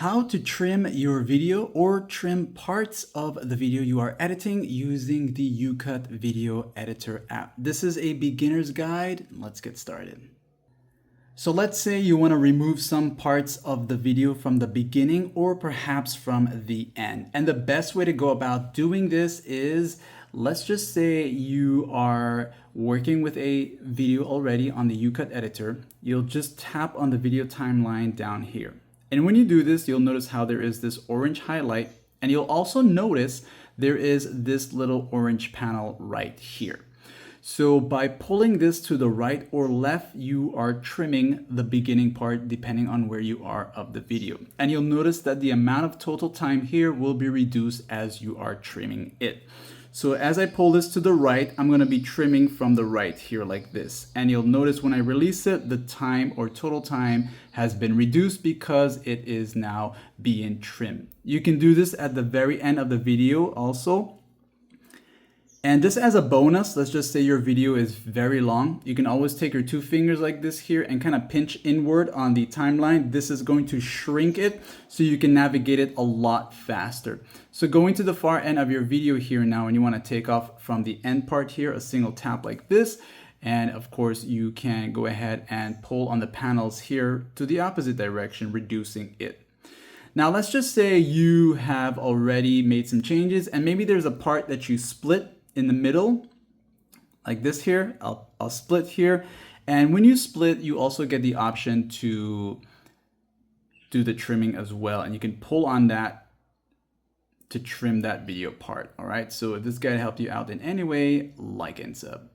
How to trim your video or trim parts of the video you are editing using the YouCut Video Editor app. This is a beginner's guide. Let's get started. So let's say you want to remove some parts of the video from the beginning or perhaps from the end. And the best way to go about doing this is, let's just say you are working with a video already on the YouCut editor. You'll just tap on the video timeline down here. And when you do this, you'll notice how there is this orange highlight, and you'll also notice there is this little orange panel right here. So by pulling this to the right or left, you are trimming the beginning part depending on where you are of the video. And you'll notice that the amount of total time here will be reduced as you are trimming it. So as I pull this to the right, I'm going to be trimming from the right here like this. And you'll notice when I release it, the time or total time has been reduced because it is now being trimmed. You can do this at the very end of the video also. And just as a bonus, let's just say your video is very long. You can always take your two fingers like this here and kind of pinch inward on the timeline. This is going to shrink it so you can navigate it a lot faster. So going to the far end of your video here now, and you want to take off from the end part here, a single tap like this. And of course, you can go ahead and pull on the panels here to the opposite direction, reducing it. Now, let's just say you have already made some changes and maybe there's a part that you split in the middle like this here. I'll split here. And when you split, you also get the option to do the trimming as well. And you can pull on that to trim that video part. All right. So if this guide helped you out in any way, like and sub.